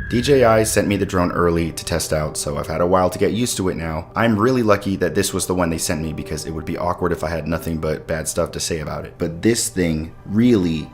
DJI sent me the drone early to test out, so I've had a while to get used to it now. I'm really lucky that this was the one they sent me because it would be awkward if I had nothing but bad stuff to say about it. But this thing really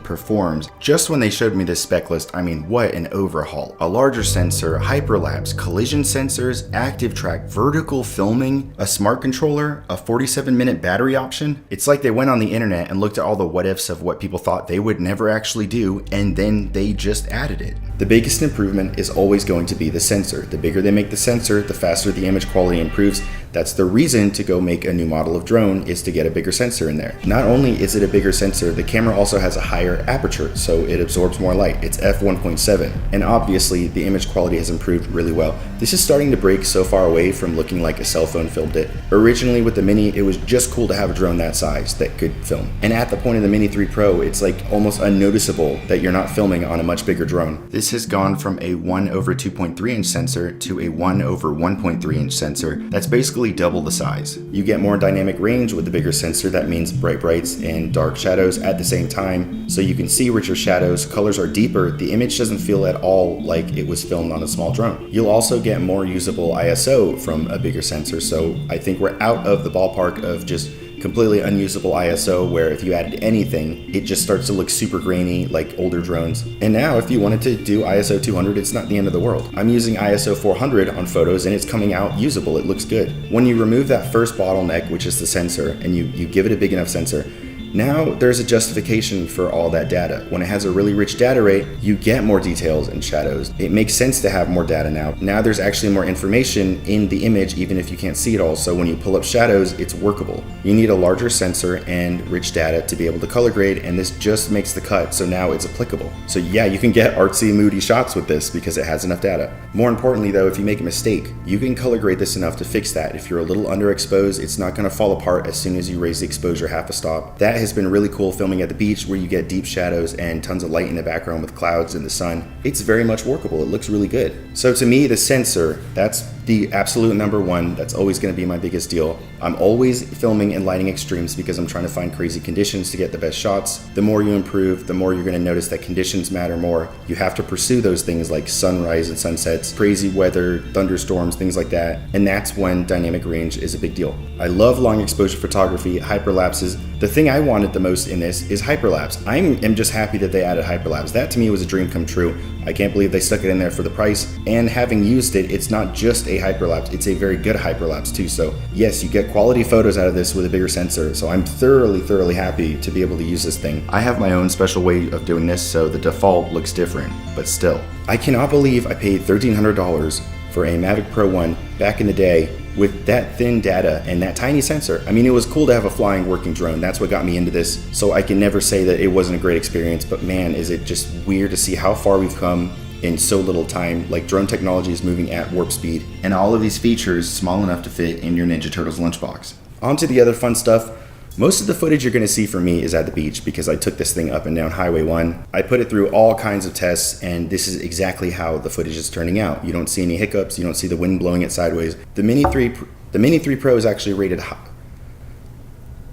performs. Just when they showed me this spec list, I mean, what an overhaul. A larger sensor, hyperlapse, collision sensors, active track, vertical filming, a smart controller, a 47-minute battery option. It's like they went on the internet and looked at all the what ifs of what people thought they would never actually do, and then they just added it. The biggest improvement is always going to be the sensor. The bigger they make the sensor, the faster the image quality improves. That's the reason to go make a new model of drone, is to get a bigger sensor in there. Not only is it a bigger sensor, the camera also has a higher aperture, so it absorbs more light. It's f1.7, and obviously the image quality has improved really well. This is starting to break so far away from looking like a cell phone filmed it. Originally with the Mini, it was just cool to have a drone that size that could film. And at the point of the Mini 3 Pro, it's like almost unnoticeable that you're not filming on a much bigger drone. This has gone from a 1/2.3 inch sensor to a 1/1.3 inch sensor. That's basically double the size. You get more dynamic range with the bigger sensor. That means bright brights and dark shadows at the same time, so you can see richer shadows. Colors are deeper. The image doesn't feel at all like it was filmed on a small drone. You'll also get more usable ISO from a bigger sensor, so I think we're out of the ballpark of just completely unusable ISO, where if you added anything, it just starts to look super grainy like older drones. And now if you wanted to do ISO 200, it's not the end of the world. I'm using ISO 400 on photos and it's coming out usable. It looks good. When you remove that first bottleneck, which is the sensor, and you give it a big enough sensor, now there's a justification for all that data. When it has a really rich data rate, you get more details and shadows. It makes sense to have more data now. Now there's actually more information in the image, even if you can't see it all. So when you pull up shadows, it's workable. You need a larger sensor and rich data to be able to color grade, and this just makes the cut, so now it's applicable. So yeah, you can get artsy, moody shots with this because it has enough data. More importantly though, if you make a mistake, you can color grade this enough to fix that. If you're a little underexposed, it's not gonna fall apart as soon as you raise the exposure half a stop. That has been really cool filming at the beach, where you get deep shadows and tons of light in the background with clouds and the sun. It's very much workable. It looks really good. So to me, the sensor, that's the absolute number one. That's always going to be my biggest deal. I'm always filming in lighting extremes because I'm trying to find crazy conditions to get the best shots. The more you improve, the more you're going to notice that conditions matter more. You have to pursue those things like sunrise and sunsets, crazy weather, thunderstorms, things like that. And that's when dynamic range is a big deal. I love long exposure photography, hyperlapses. The thing I wanted the most in this is hyperlapse. I am just happy that they added hyperlapse. That to me was a dream come true. I can't believe they stuck it in there for the price. And having used it, it's not just a hyperlapse, it's a very good hyperlapse too. So yes, you get quality photos out of this with a bigger sensor. So I'm thoroughly happy to be able to use this thing. I have my own special way of doing this, so the default looks different, but still. I cannot believe I paid $1,300 for a Mavic Pro 1 back in the day with that thin data and that tiny sensor. I mean, it was cool to have a flying working drone. That's what got me into this. So I can never say that it wasn't a great experience, but man, is it just weird to see how far we've come in so little time. Like, drone technology is moving at warp speed, and all of these features small enough to fit in your Ninja Turtles lunchbox. On to the other fun stuff. Most of the footage you're going to see from me is at the beach because I took this thing up and down Highway 1. I put it through all kinds of tests, and this is exactly how the footage is turning out. You don't see any hiccups, you don't see the wind blowing it sideways. The Mini 3 Pro is actually rated high.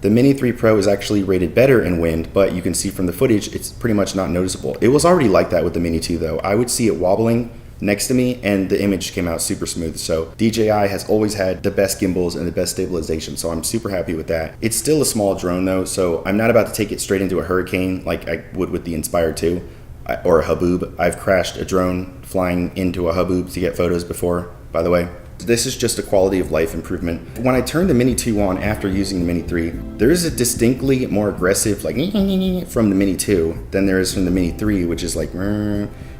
The Mini 3 Pro is actually rated better in wind, but you can see from the footage it's pretty much not noticeable. It was already like that with the Mini 2 though. I would see it wobbling next to me and the image came out super smooth. So DJI has always had the best gimbals and the best stabilization, so I'm super happy with that. It's still a small drone though, so I'm not about to take it straight into a hurricane like I would with the Inspire 2 or a Haboob. I've crashed a drone flying into a Haboob to get photos before, by the way. This is just a quality of life improvement. When I turned the Mini 2 on after using the Mini 3, there is a distinctly more aggressive like from the Mini 2 than there is from the Mini 3, which is like,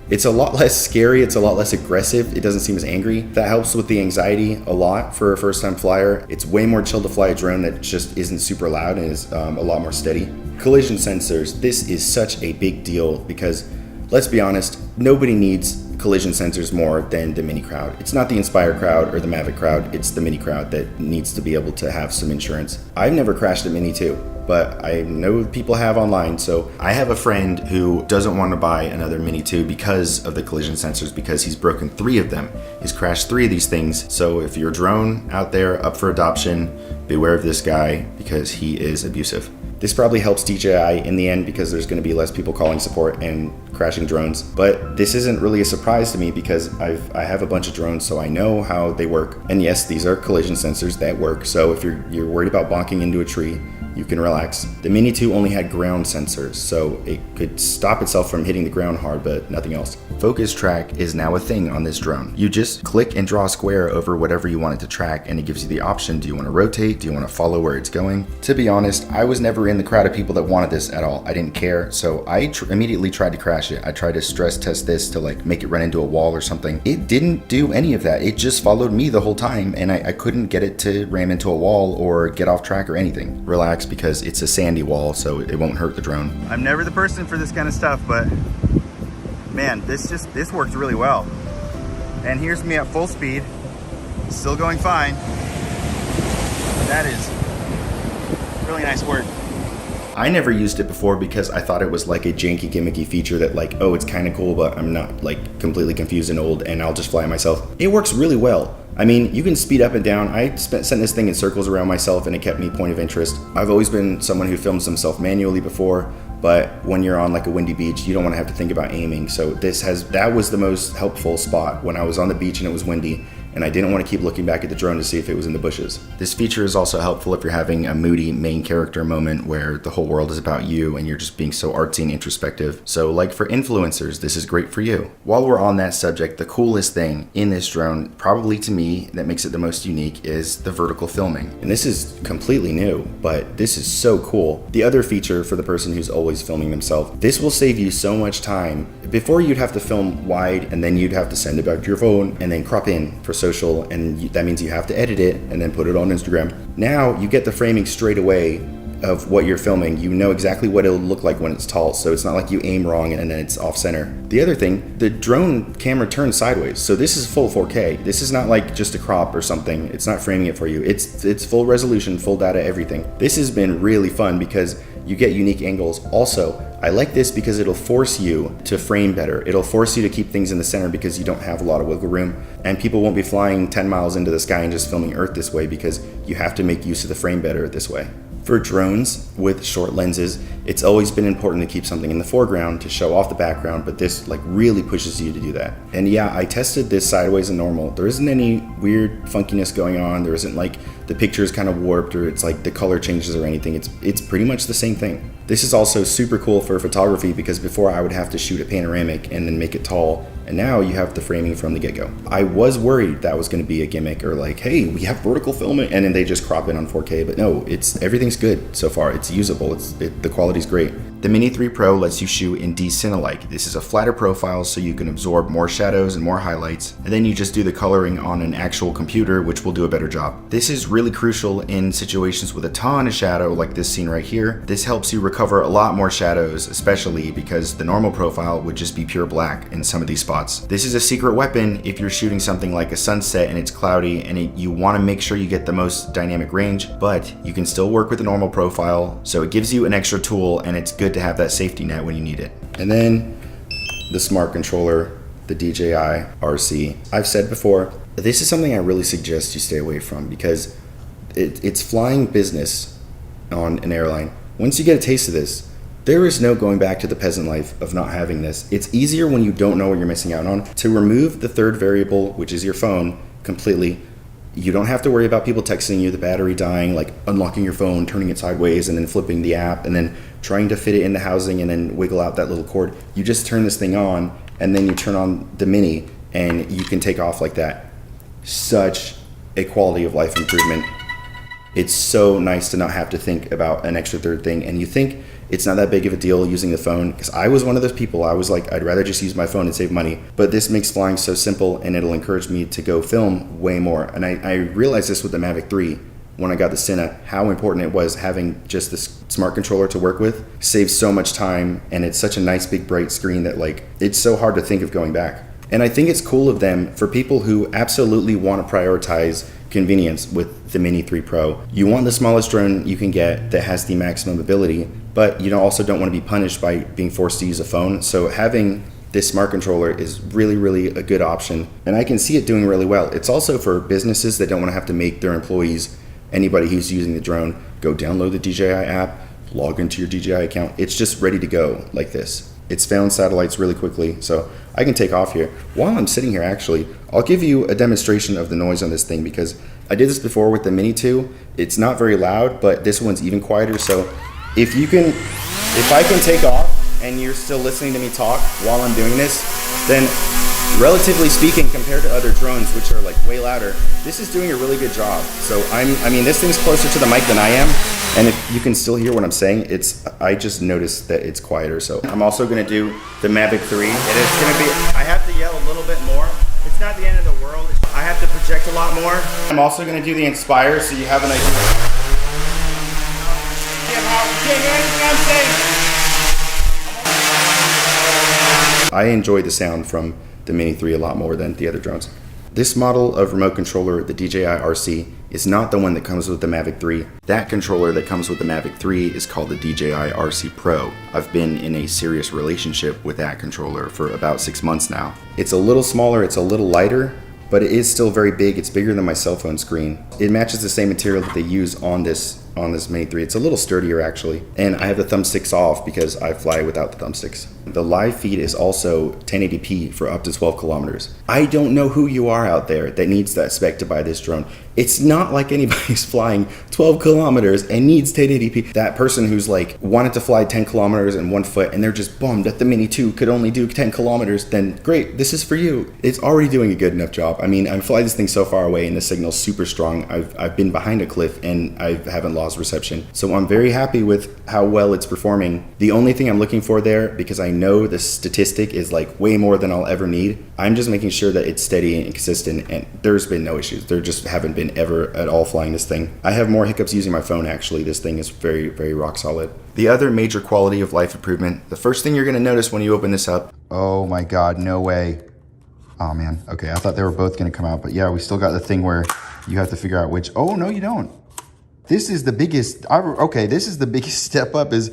it's a lot less scary, it's a lot less aggressive, it doesn't seem as angry. That helps with the anxiety a lot for a first time flyer. It's way more chill to fly a drone that just isn't super loud and is a lot more steady. Collision sensors, this is such a big deal because, let's be honest, nobody needs collision sensors more than the Mini crowd. It's not the Inspire crowd or the Mavic crowd, it's the Mini crowd that needs to be able to have some insurance. I've never crashed a Mini 2, but I know people have online. So I have a friend who doesn't want to buy another Mini 2 because of the collision sensors, because he's broken 3 of them. He's crashed 3 of these things. So if you're a drone out there up for adoption, beware of this guy because he is abusive. This probably helps DJI in the end because there's going to be less people calling support and crashing drones. But this isn't really a surprise to me because I have a bunch of drones, so I know how they work. And yes, these are collision sensors that work. So if you're worried about bonking into a tree, you can relax. The Mini 2 only had ground sensors, so it could stop itself from hitting the ground hard, but nothing else. Focus track is now a thing on this drone. You just click and draw a square over whatever you want it to track, and it gives you the option. Do you want to rotate? Do you want to follow where it's going? To be honest, I was never in the crowd of people that wanted this at all. I didn't care, so I immediately tried to crash it. I tried to stress test this to like make it run into a wall or something. It didn't do any of that. It just followed me the whole time, and I couldn't get it to ram into a wall or get off track or anything. Relax, because it's a sandy wall, so it won't hurt the drone. I'm never the person for this kind of stuff, but man, this works really well. And here's me at full speed, still going fine. That is really nice work. I never used it before because I thought it was like a janky gimmicky feature that like, oh, it's kind of cool, but I'm not like completely confused and old and I'll just fly myself. It works really well. I mean, you can speed up and down. I sent this thing in circles around myself and it kept me point of interest. I've always been someone who films himself manually before, but when you're on like a windy beach, you don't want to have to think about aiming. So that was the most helpful spot when I was on the beach and it was windy, and I didn't want to keep looking back at the drone to see if it was in the bushes. This feature is also helpful if you're having a moody main character moment where the whole world is about you and you're just being so artsy and introspective. So like for influencers, this is great for you. While we're on that subject, the coolest thing in this drone, probably to me, that makes it the most unique is the vertical filming. And this is completely new, but this is so cool. The other feature for the person who's always filming themselves, this will save you so much time. Before you'd have to film wide and then you'd have to send it back to your phone and then crop in for social, and that means you have to edit it and then put it on Instagram. Now you get the framing straight away of what you're filming. You know exactly what it'll look like when it's tall, so it's not like you aim wrong and then it's off center. The other thing, the drone camera turns sideways, so this is full 4K. This is not like just a crop or something. It's not framing it for you. It's full resolution, full data, everything. This has been really fun because you get unique angles. Also, I like this because it'll force you to frame better. It'll force you to keep things in the center because you don't have a lot of wiggle room, and people won't be flying 10 miles into the sky and just filming Earth this way because you have to make use of the frame better this way. For drones with short lenses, it's always been important to keep something in the foreground to show off the background, but this like really pushes you to do that. And yeah, I tested this sideways and normal. There isn't any weird funkiness going on. There isn't like the picture is kind of warped or it's like the color changes or anything. It's pretty much the same thing. This is also super cool for photography because before I would have to shoot a panoramic and then make it tall, and now you have the framing from the get-go. I was worried that was going to be a gimmick or like, hey, we have vertical filming, and then they just crop it on 4K, but no, everything's good so far. It's usable. The quality's great. The Mini 3 Pro lets you shoot in D-Cine-alike. This is a flatter profile so you can absorb more shadows and more highlights, and then you just do the coloring on an actual computer, which will do a better job. This is really crucial in situations with a ton of shadow like this scene right here. This helps you recover a lot more shadows, especially because the normal profile would just be pure black in some of these spots. This is a secret weapon if you're shooting something like a sunset and it's cloudy and you want to make sure you get the most dynamic range, but you can still work with the normal profile, so it gives you an extra tool, and it's good to have that safety net when you need it. And then the smart controller, the DJI RC. I've said before, this is something I really suggest you stay away from because it's flying business on an airline. Once you get a taste of this, there is no going back to the peasant life of not having this. It's easier when you don't know what you're missing out on to remove the third variable, which is your phone, completely. You don't have to worry about people texting you, the battery dying, like unlocking your phone, turning it sideways, and then flipping the app, and then trying to fit it in the housing and then wiggle out that little cord. You just turn this thing on, and then you turn on the Mini, and you can take off like that. Such a quality of life improvement. It's so nice to not have to think about an extra third thing, and you think it's not that big of a deal using the phone, because I was one of those people. I was like, I'd rather just use my phone and save money, but this makes flying so simple, and it'll encourage me to go film way more. And I realized this with the Mavic 3 when I got the Cine, how important it was having just this smart controller to work with. Saves so much time, and it's such a nice big bright screen that like it's so hard to think of going back. And I think it's cool of them for people who absolutely want to prioritize convenience with the Mini 3 Pro. You want the smallest drone you can get that has the maximum ability, but you also don't want to be punished by being forced to use a phone. So having this smart controller is really, really a good option, and I can see it doing really well. It's also for businesses that don't want to have to make their employees, anybody who's using the drone, go download the DJI app, log into your DJI account. It's just ready to go like this. It's found satellites really quickly, so I can take off here. While I'm sitting here, actually, I'll give you a demonstration of the noise on this thing, because I did this before with the Mini 2. It's not very loud, but this one's even quieter. So if I can take off and you're still listening to me talk while I'm doing this, then relatively speaking, compared to other drones, which are like way louder, this is doing a really good job. So I mean, this thing's closer to the mic than I am, and if you can still hear what I'm saying, I just noticed that it's quieter. So I'm also gonna do the Mavic 3, and it's gonna be, I have to yell a little bit more. It's not the end of the world. I have to project a lot more. I'm also gonna do the Inspire, so you have an idea. I enjoy the sound from the Mini 3 a lot more than the other drones. This model of remote controller, the DJI RC, is not the one that comes with the Mavic 3. That controller that comes with the Mavic 3 is called the DJI RC Pro. I've been in a serious relationship with that controller for about 6 months now. It's a little smaller, it's a little lighter, but it is still very big. It's bigger than my cell phone screen. It matches the same material that they use on this Mini 3. It's a little sturdier actually. And I have the thumbsticks off because I fly without the thumbsticks. The live feed is also 1080p for up to 12 kilometers. I don't know who you are out there that needs that spec to buy this drone. It's not like anybody's flying 12 kilometers and needs 1080p. That person who's like wanted to fly 10 kilometers in 1 foot and they're just bummed that the Mini 2 could only do 10 kilometers, then great, this is for you. It's already doing a good enough job. I mean, I fly this thing so far away and the signal's super strong. I've been behind a cliff and I haven't lost reception. So I'm very happy with how well it's performing. The only thing I'm looking for there, because I know the statistic is like way more than I'll ever need, I'm just making sure that it's steady and consistent, and there's been no issues. There just haven't been ever at all flying this thing. I have more hiccups using my phone actually. This thing is very, very rock solid. The other major quality of life improvement, the first thing you're gonna notice when you open this up, oh my God, no way. Oh man, okay, I thought they were both gonna come out, but yeah, we still got the thing where you have to figure out which, oh no you don't. This is the biggest, okay, this is the biggest step up, is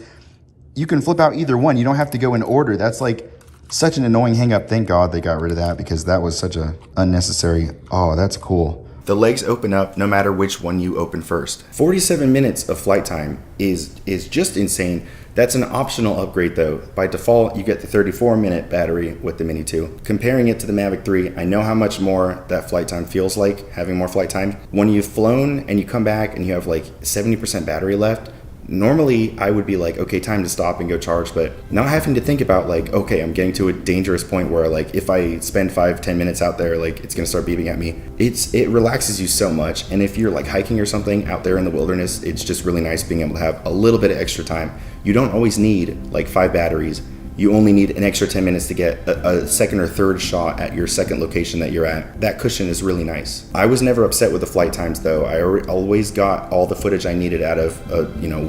you can flip out either one. You don't have to go in order. That's like such an annoying hang up. Thank God they got rid of that, because that was such a unnecessary, oh, that's cool. The legs open up no matter which one you open first. 47 minutes of flight time is just insane. That's an optional upgrade though. By default, you get the 34-minute battery with the Mini 2. Comparing it to the Mavic 3, I know how much more that flight time feels like, having more flight time. When you've flown and you come back and you have like 70% battery left, normally I would be like, okay, time to stop and go charge, but not having to think about like, okay, I'm getting to a dangerous point where like if I spend 5-10 minutes out there, like it's gonna start beeping at me. It relaxes you so much. And if you're like hiking or something out there in the wilderness, it's just really nice being able to have a little bit of extra time. You don't always need like 5 batteries. You only need an extra 10 minutes to get a second or third shot at your second location that you're at. That cushion is really nice. I was never upset with the flight times though. I always got all the footage I needed out of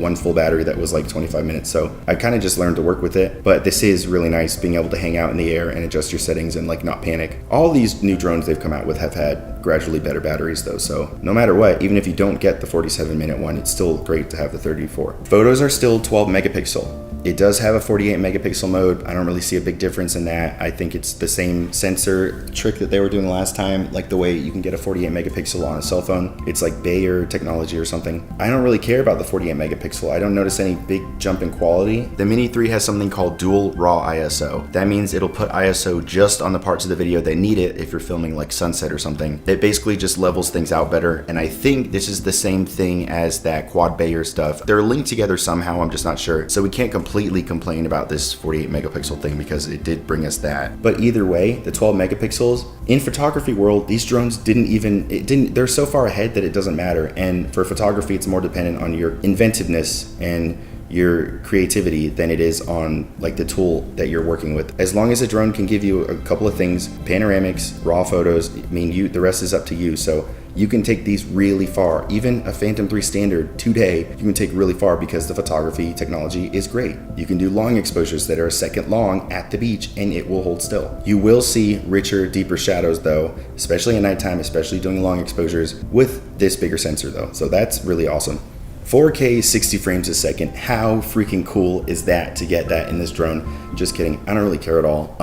one full battery that was like 25 minutes. So I kind of just learned to work with it. But this is really nice, being able to hang out in the air and adjust your settings and like not panic. All these new drones they've come out with have had gradually better batteries though. So no matter what, even if you don't get the 47-minute one, it's still great to have the 34. Photos are still 12 megapixel. It does have a 48 megapixel mode. I don't really see a big difference in that. I think it's the same sensor trick that they were doing last time, like the way you can get a 48 megapixel on a cell phone. It's like Bayer technology or something. I don't really care about the 48 megapixel. I don't notice any big jump in quality. The Mini 3 has something called dual raw ISO. That means it'll put ISO just on the parts of the video that need it if you're filming like sunset or something. It basically just levels things out better, and I think this is the same thing as that quad Bayer stuff. They're linked together somehow, I'm just not sure. So we can't completely complain about this 48 megapixel thing because it did bring us that. But either way, the 12 megapixels, in photography world, these drones they're so far ahead that it doesn't matter. And for photography, it's more dependent on your inventiveness and your creativity than it is on like the tool that you're working with. As long as a drone can give you a couple of things, panoramics, raw photos, the rest is up to you. So you can take these really far. Even a Phantom 3 standard today, you can take really far because the photography technology is great. You can do long exposures that are a second long at the beach and it will hold still. You will see richer, deeper shadows though, especially at nighttime, especially doing long exposures with this bigger sensor though. So that's really awesome. 4K 60 frames a second. How freaking cool is that to get that in this drone? Just kidding, I don't really care at all.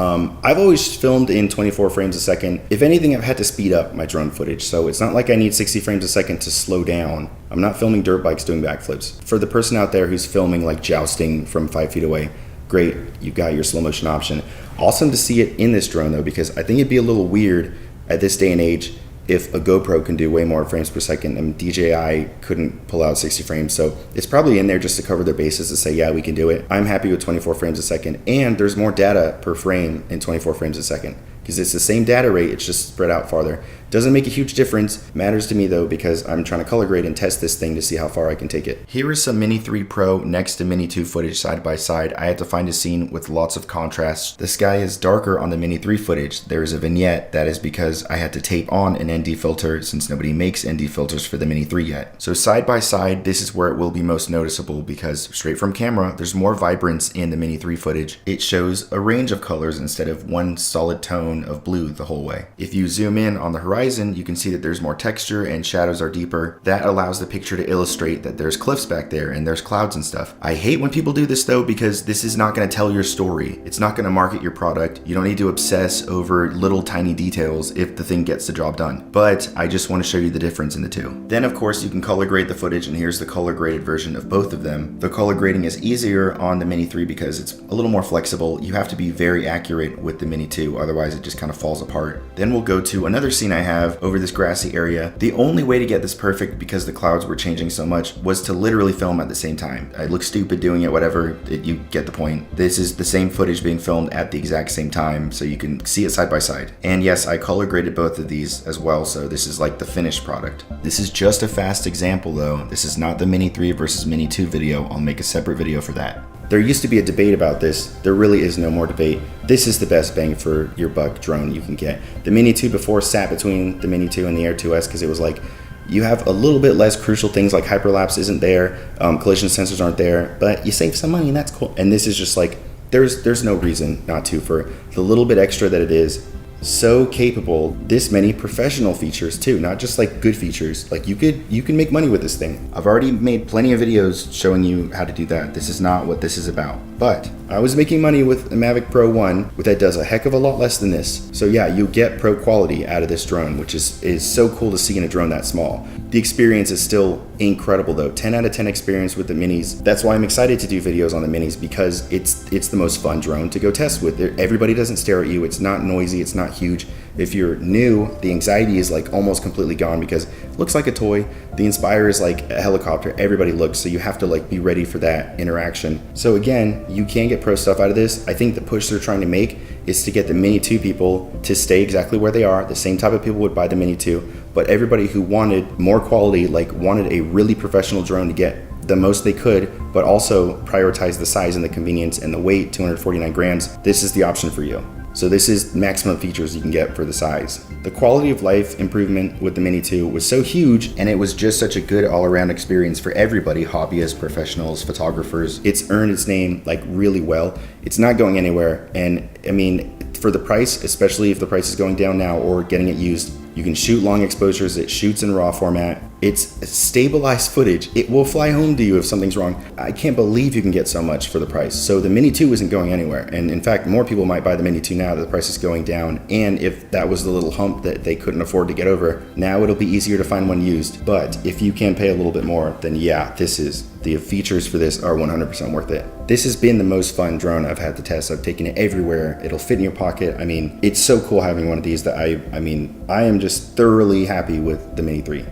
I've always filmed in 24 frames a second. If anything, I've had to speed up my drone footage, so it's not like I need 60 frames a second to slow down. I'm not filming dirt bikes doing backflips. For the person out there who's filming like jousting from 5 feet away, great, you've got your slow motion option. Awesome to see it in this drone though, because I think it'd be a little weird at this day and age if a GoPro can do way more frames per second and DJI couldn't pull out 60 frames. So it's probably in there just to cover their bases to say, yeah, we can do it. I'm happy with 24 frames a second, and there's more data per frame in 24 frames a second because it's the same data rate, it's just spread out farther. Doesn't make a huge difference. Matters to me though, because I'm trying to color grade and test this thing to see how far I can take it. Here is some Mini 3 Pro next to Mini 2 footage side by side. I had to find a scene with lots of contrast. The sky is darker on the Mini 3 footage. There is a vignette. That is because I had to tape on an ND filter since nobody makes ND filters for the Mini 3 yet. So side by side, this is where it will be most noticeable because straight from camera, there's more vibrance in the Mini 3 footage. It shows a range of colors instead of one solid tone of blue the whole way. If you zoom in on the horizon, you can see that there's more texture and shadows are deeper. That allows the picture to illustrate that there's cliffs back there and there's clouds and stuff. I hate when people do this though, because this is not going to tell your story. It's not going to market your product. You don't need to obsess over little tiny details if the thing gets the job done. But I just want to show you the difference in the two. Then of course you can color grade the footage, and here's the color graded version of both of them. The color grading is easier on the Mini 3 because it's a little more flexible. You have to be very accurate with the Mini 2, otherwise it just kind of falls apart. Then we'll go to another scene I have over this grassy area. The only way to get this perfect, because the clouds were changing so much, was to literally film at the same time. I look stupid doing it, whatever, you get the point. This is the same footage being filmed at the exact same time, so you can see it side by side. And yes, I color graded both of these as well, so this is like the finished product. This is just a fast example though. This is not the Mini 3 versus Mini 2 video. I'll make a separate video for that. There used to be a debate about this. There really is no more debate. This is the best bang for your buck drone you can get. The Mini 2 before sat between the Mini 2 and the Air 2S because it was like, you have a little bit less crucial things like hyperlapse isn't there, collision sensors aren't there, but you save some money and that's cool. And this is just like, there's no reason not to, for the little bit extra that it is. So capable, this many professional features too, not just like good features. Like you can make money with this thing. I've already made plenty of videos showing you how to do that. This is not what this is about. But I was making money with the Mavic Pro 1, but that does a heck of a lot less than this. So yeah, you get pro quality out of this drone, which is so cool to see in a drone that small. The experience is still incredible though. 10 out of 10 experience with the Minis. That's why I'm excited to do videos on the Minis, because it's the most fun drone to go test with. Everybody doesn't stare at you. It's not noisy. It's not huge. If you're new, the anxiety is like almost completely gone because it looks like a toy. The Inspire is like a helicopter. Everybody looks, so you have to like be ready for that interaction. So again, you can get pro stuff out of this. I think the push they're trying to make is to get the Mini 2 people to stay exactly where they are. The same type of people would buy the Mini 2, but everybody who wanted more quality, like wanted a really professional drone to get the most they could, but also prioritize the size and the convenience and the weight, 249 grams, this is the option for you. So this is maximum features you can get for the size. The quality of life improvement with the Mini 2 was so huge, and it was just such a good all-around experience for everybody, hobbyists, professionals, photographers. It's earned its name like really well. It's not going anywhere, and I mean, for the price, especially if the price is going down now or getting it used, you can shoot long exposures, it shoots in RAW format. It's stabilized footage. It will fly home to you if something's wrong. I can't believe you can get so much for the price. So the Mini 2 isn't going anywhere. And in fact, more people might buy the Mini 2 now that the price is going down. And if that was the little hump that they couldn't afford to get over, now it'll be easier to find one used. But if you can pay a little bit more, then yeah, the features for this are 100% worth it. This has been the most fun drone I've had to test. I've taken it everywhere. It'll fit in your pocket. I mean, it's so cool having one of these that I am just thoroughly happy with the Mini 3.